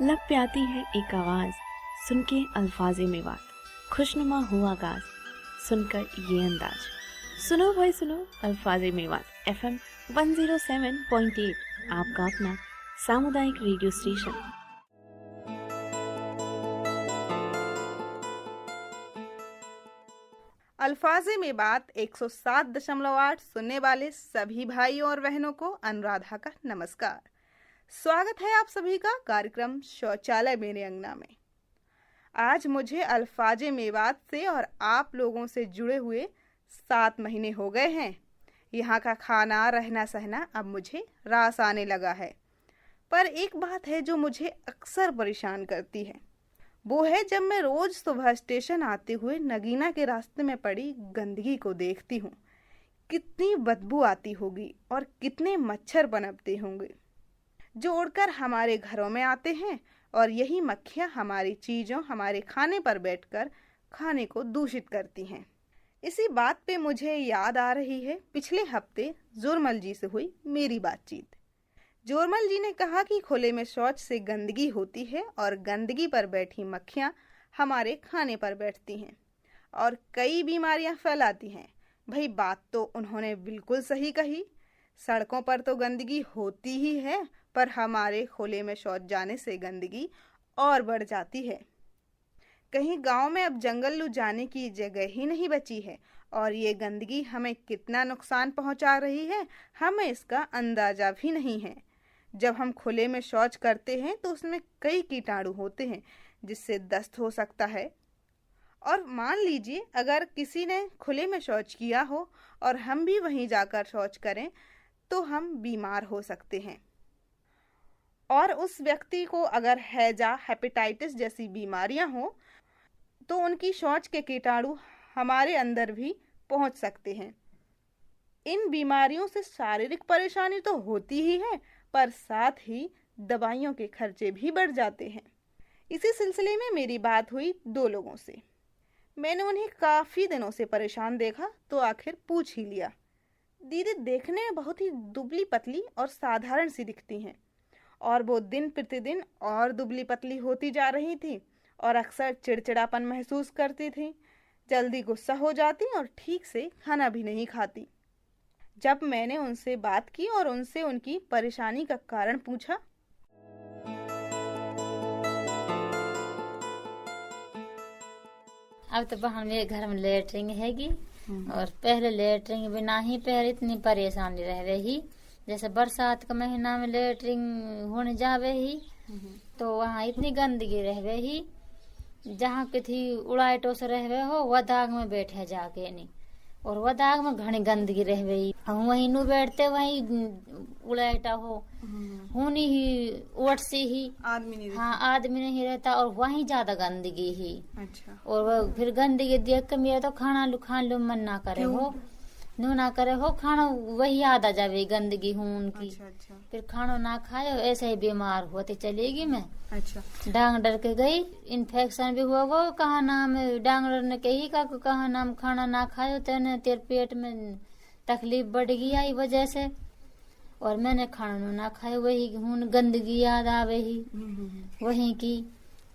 लब पे आती है एक आवाज, सुन के अल्फाज़े में बात, खुशनुमा हुआ आगाज, सुनकर ये अंदाज। सुनो भाई सुनो, अल्फाज़े में बात। FM 107.8 आपका अपना सामुदायिक रेडियो स्टेशन। अल्फाज़े में बात 107.8 सुनने वाले सभी भाइयों और बहनों को अनुराधा का नमस्कार। स्वागत है आप सभी का कार्यक्रम शौचालय मेरे अंगना में। आज मुझे अल्फाज़े में बात से और आप लोगों से जुड़े हुए 7 महीने हो गए हैं। यहाँ का खाना रहना सहना अब मुझे रास आने लगा है, पर एक बात है जो मुझे अक्सर परेशान करती है। वो है जब मैं रोज सुबह स्टेशन आते हुए नगीना के रास्ते में पड़ी गंदगी को देखती हूँ। कितनी बदबू आती होगी और कितने मच्छर पनपते होंगे जो उड़कर हमारे घरों में आते हैं, और यही मक्खियाँ हमारी चीज़ों, हमारे खाने पर बैठकर खाने को दूषित करती हैं। इसी बात पे मुझे याद आ रही है पिछले हफ्ते जोरमल जी से हुई मेरी बातचीत। जोरमल जी ने कहा कि खुले में शौच से गंदगी होती है और गंदगी पर बैठी मक्खियाँ हमारे खाने पर बैठती हैं और कई बीमारियां फैलाती हैं। भाई बात तो उन्होंने बिल्कुल सही कही। सड़कों पर तो गंदगी होती ही है, पर हमारे खुले में शौच जाने से गंदगी और बढ़ जाती है। कहीं गांव में अब जंगल जाने की जगह ही नहीं बची है और ये गंदगी हमें कितना नुकसान पहुंचा रही है, हमें इसका अंदाजा भी नहीं है। जब हम खुले में शौच करते हैं तो उसमें कई कीटाणु होते हैं जिससे दस्त हो सकता है। और मान लीजिए अगर किसी ने खुले में शौच किया हो और हम भी वहीं जाकर शौच करें तो हम बीमार हो सकते हैं। और उस व्यक्ति को अगर हैजा, हेपेटाइटिस जैसी बीमारियां हो तो उनकी शौच के कीटाणु हमारे अंदर भी पहुंच सकते हैं। इन बीमारियों से शारीरिक परेशानी तो होती ही है, पर साथ ही दवाइयों के खर्चे भी बढ़ जाते हैं। इसी सिलसिले में मेरी बात हुई 2 लोगों से। मैंने उन्हें काफ़ी दिनों से परेशान देखा तो आखिर पूछ ही लिया। दीदी देखने में बहुत ही दुबली पतली और साधारण सी दिखती हैं, और वो दिन प्रतिदिन और दुबली पतली होती जा रही थी और अक्सर चिड़चिड़ापन महसूस करती थी, जल्दी गुस्सा हो जाती और ठीक से खाना भी नहीं खाती। जब मैंने उनसे बात की और उनसे उनकी परेशानी का कारण पूछा, अब तो बहन मेरे घर में लेटरिंग हैगी और पहले लेटरिंग बिना ही पहले इतनी परेशानी रह रही। जैसे बरसात का महीना में लेटरिंग होने जावे ही तो वहाँ इतनी गंदगी रह रही, जहाँ के थी उड़ाइटो से रह हो वह दाग में बैठे जाके नहीं, और वह दाग में घनी गंदगी रह गई। हम वहीं नु बैठते वहीं उड़ाइटा हो होनी ही ओट से ही आदमी नहीं आदमी नहीं रहता और वहीं ज्यादा गंदगी ही। अच्छा। और वह फिर गंदगी देख के मेरा तो खान लो मन ना करे हो, नो ना करे हो खाना, वही याद आ जावे गंदगी हूँ उनकी। अच्छा। फिर खाना ना खाए ऐसे ही बीमार होते चलेगी मैं। अच्छा। डॉक्टर के गई, इन्फेक्शन भी हुआ वो कहा नाम, डॉक्टर ने कही का कहा नाम खाना ना खाए तेने तेरे पेट में तकलीफ बढ़ गई आई वजह से, और मैंने खाना ना खाए वही हूँ गंदगी याद आवे ही वही की।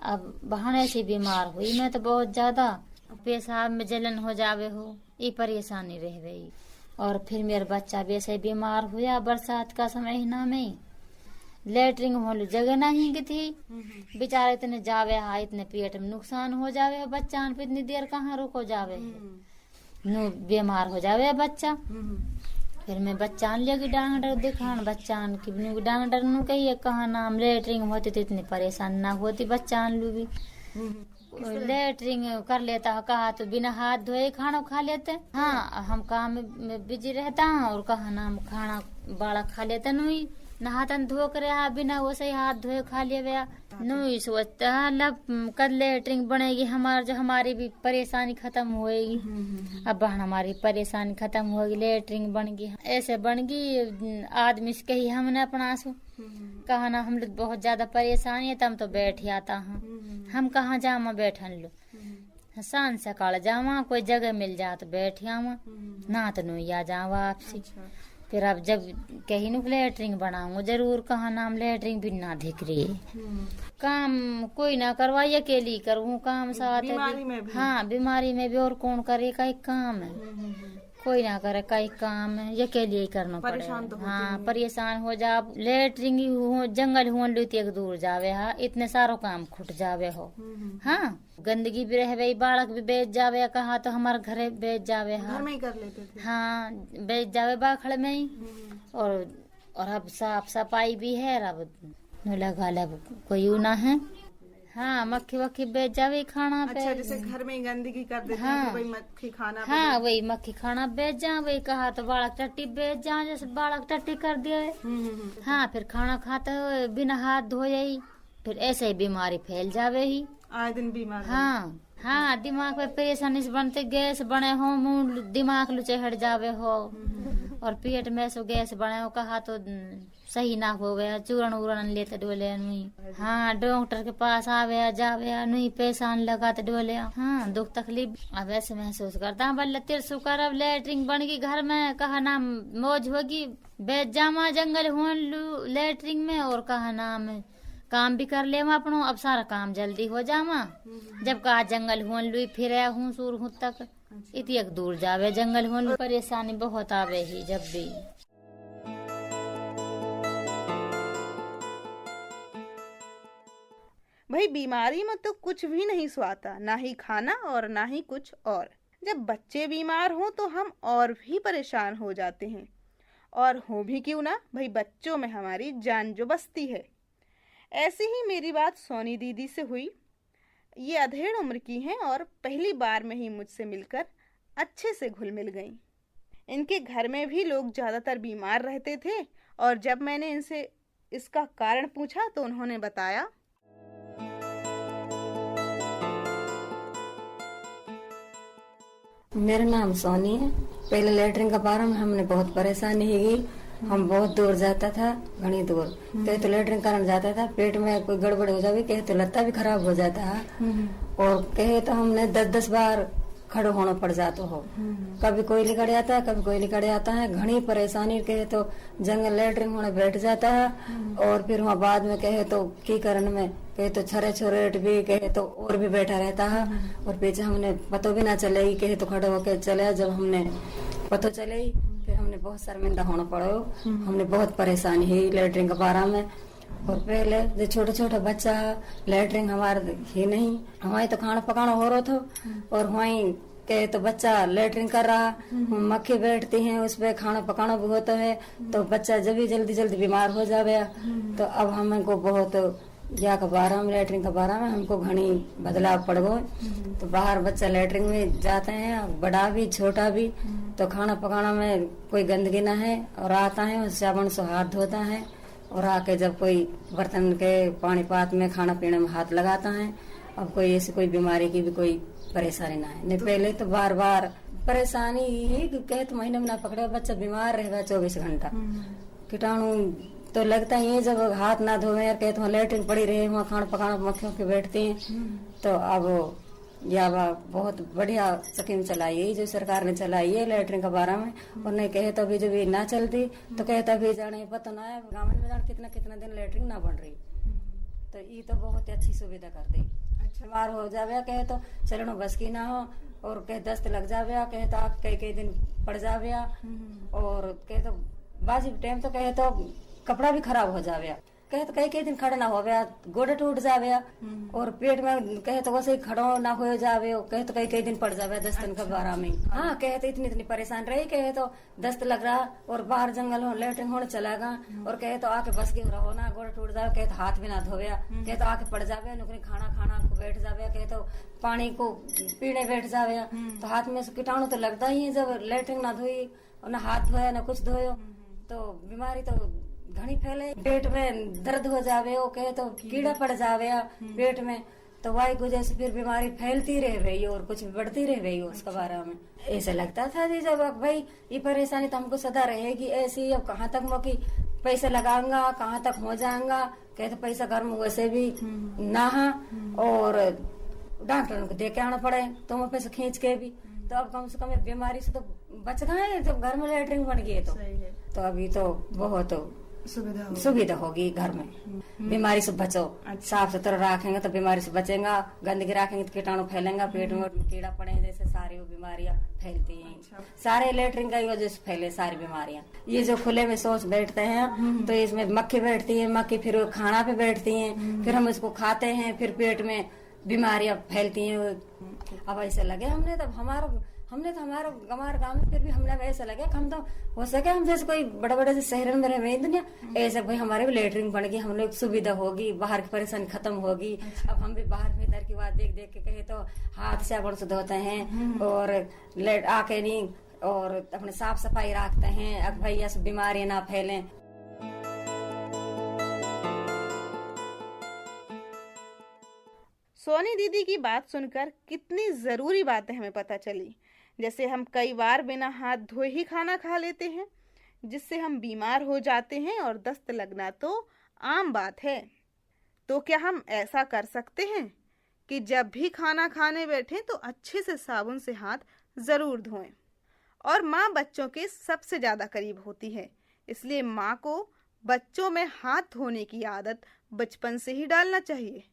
अब बहाने से बीमार हुई मैं तो बहुत ज्यादा, पेशाब में जलन हो जावे हो, ये परेशानी रह गई। और फिर मेरा बच्चा भी ऐसे बीमार हुआ बरसात का महीना में। लेटरिंग होने जगह नहीं की थी, बेचारे इतने जावे हाँ इतने पेट में नुकसान हो जावे बच्चा, इतनी देर कहाँ रुको जावे नु बीमार हो जावे बच्चा। फिर मैं बच्चा लेगी डॉक्टर दिखान, बच्चा की डॉक्टर नु कही कहा नाम लेटरिंग होती तो इतनी परेशान ना होती, बच्चा लू भी लेटरिंग कर लेता है कहा तो बिना हाथ धोए खाना खा लेते। हाँ हम काम में बिजी रहता हूँ और कहा नाम खाना बड़ा खा लेते नहीं, नहातन धो कर बिना वो सही हाथ धोए खा लिया नहीं सोचता लब कद लेटरिंग बनेगी हमार जो हमारी भी परेशानी खत्म होएगी। अब हमारी परेशानी खत्म होगी, लेटरिंग बन गई ऐसे बन गई आदमी से कही हमने अपना सो कहा ना हम लोग बहुत ज्यादा परेशानी है, तम तो बैठ आता हूँ हम कहाँ जामा बैठन लो, शान सकाल जावा कोई जगह मिल जा तो बैठ आवा ना तो नुया जावा आपसे। फिर अब जब कहीं न लेटरिंग बनाऊंगा जरूर, कहाँ नाम लेटरिंग भी ना दिख रही है। काम कोई ना करवाई, अकेली करूँ काम साथ बीमारी में भी। हाँ, बीमारी में भी और कौन करे, कई काम है, कोई ना करे कई काम है, ये के लिए करना पड़े। परेशान तो होते हाँ, ही। परेशान हो जा, लेटरिंग हो जंगल हुआ एक दूर जावे, हाँ इतने सारो काम खुट जावे हो। हाँ, गंदगी भी रहे, बालक भी बेच जावे, कहा तो हमारे घरे बेच जावे। घर हाँ में ही कर लेते थे। हाँ, बेच जावे बाखड़ में ही। और अब साफ सफाई भी है, अब लगा लब कोई ऊ ना है। हाँ, मक्खी वक्खी बेच जावे खाना पे। अच्छा, जैसे घर में ही गंदगी कर देते हाँ। हैं तो वही मक्खी खाना पे हाँ, वही मक्खी खाना बेच जा, वही कहा तो बालक टट्टी बेच जा, जैसे बालक टट्टी कर दिया। हाँ, फिर खाना खाते हुए बिना हाथ धोए ही फिर ऐसे ही बीमारी फैल जावे ही। आए दिन बीमार। हाँ हाँ, दिमाग पे परेशानी से बनते गैस बने हो, मुंह दिमाग लुचे हट जावे हो, और पेट में सो गैस बने हो, कहा तो सही ना हो गया, चूरन उड़न लेते डोले नहीं। हाँ, डॉक्टर के पास आवे जावे नहीं, पैसा लगाते डोले। हाँ, दुख तकलीफ अब ऐसे महसूस करता, बल्ले तेरे शुक्र अब लेटरिंग बन गई घर में, कहा नाम मौज होगी, बेच जामा जंगल हुआ लेटरिंग में, और कहा नाम काम भी कर ले अपनो, अब सारा काम जल्दी हो जामा। जब कहा जंगल हुआ लुई फिर हूँ सूर हूँ तक इतनी दूर जावे जंगल हुआ, परेशानी बहुत आवे ही जब भी। भाई बीमारी में तो कुछ भी नहीं स्वाता, ना ही खाना और ना ही कुछ और। जब बच्चे बीमार हों तो हम और भी परेशान हो जाते हैं, और हो भी क्यों ना भाई, बच्चों में हमारी जान जो बसती है। ऐसी ही मेरी बात सोनी दीदी से हुई। ये अधेड़ उम्र की हैं और पहली बार में ही मुझसे मिलकर अच्छे से घुल मिल गईं। इनके घर में भी लोग ज़्यादातर बीमार रहते थे, और जब मैंने इनसे इसका कारण पूछा तो उन्होंने बताया, मेरा नाम सोनी है। पहले लेटरिन का बारे में हमने बहुत परेशानी की, हम बहुत दूर जाता था, घनी दूर। कहे तो लेटरिन करने जाता था, पेट में कोई गड़बड़ हो जाती, कहे तो लत्ता भी खराब हो जाता है, और कहे तो हमने 10-10 बार खड़े होना पड़ जाता हो। कभी कोई निकल आता है, कभी कोई निकल आता है, घनी परेशानी। कहे तो जंगल लेटरिन होने बैठ जाता है, और फिर वहाँ बाद में कहे तो की करने में कहे तो छरे छोरेट भी कहे तो और भी बैठा रहता है, और पीछे हमने पतो भी ना चले, कहे तो खड़े होके चले, जब हमने पतो चले फिर हमने बहुत शर्मिंदा होना पड़ो। हमने बहुत परेशानी हुई लेटरिन के बारे में। और पहले जो छोटे छोटे बच्चा लेटरिन हमारे ही नहीं, हमारे तो खाना पकाना हो रहा था, और वहीं के तो बच्चा लेटरिन कर रहा, मक्खी बैठती हैं उस पे, खाना पकाना भी होता है, तो बच्चा जब भी जल्दी जल्दी बीमार हो जावे। तो अब हमको बहुत या के बारे में लेटरिन के बारे में हमको घनी बदलाव पड़ गए। तो बाहर बच्चा लेटरिन में जाते हैं, बड़ा भी छोटा भी, तो खाना पकाना में कोई गंदगी ना है, और आता है उस साबुन से हाथ धोता है, और आके जब कोई बर्तन के पानी पात में खाना पीने में हाथ लगाता है। अब कोई ऐसी कोई बीमारी की भी कोई परेशानी ना है। नहीं पहले तो बार बार परेशानी ही, कहे तो महीने में ना पकड़े, बच्चा बीमार रहेगा 24 घंटा। कीटाणु तो लगता ही है, जब हाथ ना धोए यार, कहे तो वहाँ लेटरिन पड़ी रहे, वहाँ खाना पकाना मक्खियों के बैठती हैं। तो अब या बहुत बढ़िया स्कीम चलाई है जो सरकार ने चलाई है लेटरिन के बारे में। और नहीं कहे तो अभी जब ये ना चलती तो कहता भी जाने पता ना है गाँव में जाने कितना कितना दिन लेटरिन ना बन रही। तो ये तो बहुत अच्छी सुविधा कर दी। बीमार हो जावे कहे तो चलनो बस की ना हो, और कहे दस्त लग जावे, कहे तो आप कई दिन पड़ जावे, और कहे तो बाजी टाइम तो कहे तो कपड़ा भी खराब हो जावे, कहे तो कई दिन खड़े ना हो गया, गोड़े टूट जावे, और पेट में कहे तो वैसे ही खड़ो ना हो जावे, कहे तो कई दिन पड़ जावे 10 दिन के बारह में। हाँ, कहे तो इतनी परेशान रही, कहे तो दस्त लग रहा, और बाहर जंगल हो लेटरिन होने चलागा, और कहे तो आके बस के रहो ना, गोड़े टूट जावे, कहे तो हाथ भी ना धोवे, कहे तो आके पड़ जावे, नुकरी खाना को बैठ जावे, कहे तो पानी को पीने बैठ जावे। तो हाथ में से कीटाणु तो लगता ही है, जब लेटरिन ना धोई और ना हाथ धोया ना कुछ धोयो तो बीमारी तो घनी फैले। पेट में दर्द हो जावे, वो कहे तो कीड़ा पड़ जावे पेट में, तो वाई वजह से फिर बीमारी फैलती रह गई और कुछ भी बढ़ती रह गई उसके बारे में। ऐसा लगता था जी जब भाई ये परेशानी तो हमको सदा रहेगी ऐसी, अब कहाँ तक मौकी पैसे लगाऊंगा, कहाँ तक हो जाऊंगा। कहते पैसा घर में वैसे भी ना, और डॉक्टर को दे के आना पड़े तो पैसे खींच के भी, तो अब कम से कम बीमारी से तो बच गए जब घर में लेटरिन बन गई। तो तो अभी तो बहुत सुविधा होगी घर में। बीमारी से बचो, साफ सुथरा रखेंगे तो बीमारी से बचेगा, गंदगी रखेंगे तो कीटाणु फैलेंगे, पेट में कीड़ा पड़ेंगे, जैसे सारी बीमारियां फैलती हैं। सारे लेटरिन की वजह से फैले सारी बीमारियां। ये जो खुले में शौच बैठते हैं तो इसमें मक्खी बैठती है, मक्खी फिर खाना पे बैठती है, फिर हम इसको खाते हैं, फिर पेट में बीमारियां फैलती हैं। अब ऐसे लगे हमने तो हमारे गाँव में फिर भी हमने ऐसा लगे कि हम तो हो सके हम जैसे कोई बड़े बड़े से शहर में रहे दुनिया, ऐसे भाई हमारे भी लेटरिन बन गई, हम लोग सुविधा होगी, बाहर की परेशानी खत्म होगी। अब हम भी बाहर भीतर की बात देख देख के कहे तो हाथ साबुन से धोते हैं और लेट आके नहीं और अपने साफ सफाई रखते हैं। अब भैया से बीमारियां ना फैलें। सोनी दीदी की बात सुनकर कितनी जरूरी बातें हमें पता चली। जैसे हम कई बार बिना हाथ धोए ही खाना खा लेते हैं, जिससे हम बीमार हो जाते हैं और दस्त लगना तो आम बात है। तो क्या हम ऐसा कर सकते हैं कि जब भी खाना खाने बैठें तो अच्छे से साबुन से हाथ जरूर धोएं। और माँ बच्चों के सबसे ज्यादा करीब होती है, इसलिए माँ को बच्चों में हाथ धोने की आदत बचपन से ही डालना चाहिए।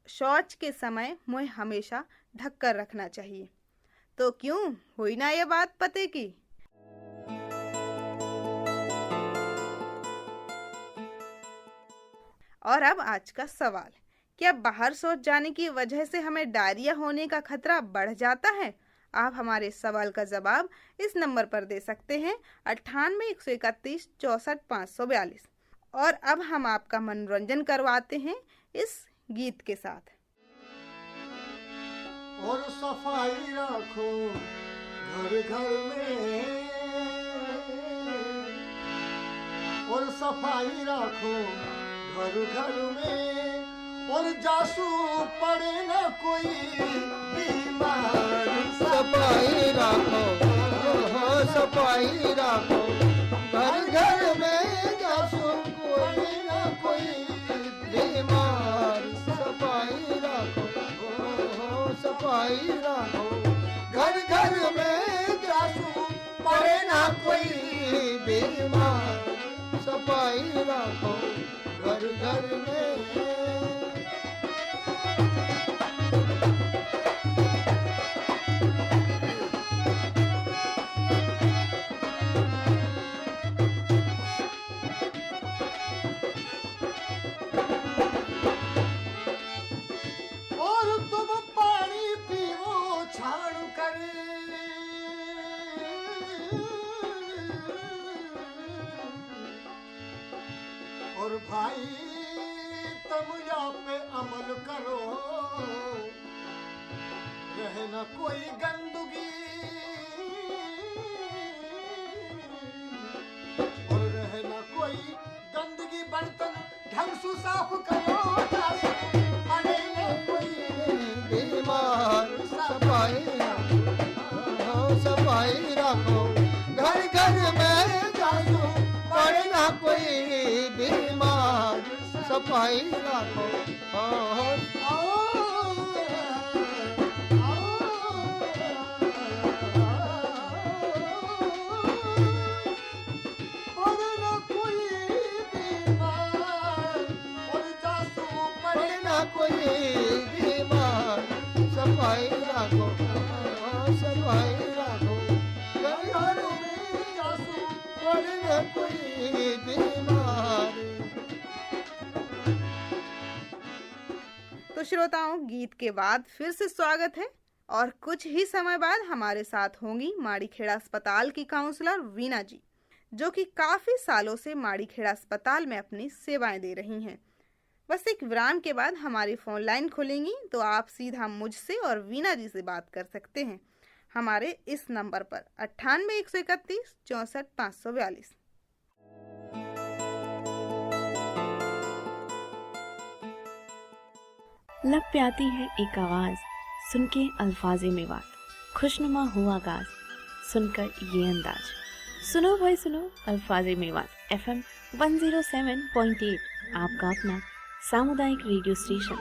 शौच के समय मुंह हमेशा ढक कर रखना चाहिए। तो क्यों हुई ना ये बात पते की। और अब आज का सवाल, क्या बाहर शौच जाने की वजह से हमें डायरिया होने का खतरा बढ़ जाता है? आप हमारे सवाल का जवाब इस नंबर पर दे सकते हैं 98 131 64 542। और अब हम आपका मनोरंजन करवाते हैं इस गीत के साथ। और सफाई रखो घर घर में, और सफाई रखो घर घर में, और जासू पड़े न कोई बीमार। सफाई रखो, सफाई रखो घर घर में, जासू कोई न कोई बीमार। सफाई रखो, सफाई रखो घर घर में, जासू पड़े ना कोई बीमार। सफाई रखो घर घर में। और भाई तुम या पे अमल करो, रहे न कोई गंदगी, और रहे न कोई गंदगी, बर्तन ढंग से साफ करो, अरे न कोई बीमार। सफाई रखो, सफाई रखो घर घर में, जासू पड़े ना कोई बीमार। सफाई रखो। कोई बीमार। सफाई रखो, सफाई रखो घर में, जासू पड़े न कोई बीमार। तो श्रोताओं, गीत के बाद फिर से स्वागत है और कुछ ही समय बाद हमारे साथ होंगी माड़ीखेड़ा अस्पताल की काउंसलर वीना जी, जो कि काफी सालों से माड़ीखेड़ा अस्पताल में अपनी सेवाएं दे रही हैं। बस एक विराम के बाद हमारी फोन लाइन खुलेंगी तो आप सीधा मुझसे और वीना जी से बात कर सकते हैं हमारे इस नंबर पर 98 131 64 542। लब पे आती है एक आवाज, सुन के अल्फाजे में बात, खुशनुमा हुआ आगाज, सुनकर ये अंदाज। सुनो भाई सुनो, अल्फाजे में बात, FM 107.8 आपका अपना सामुदायिक रेडियो स्टेशन।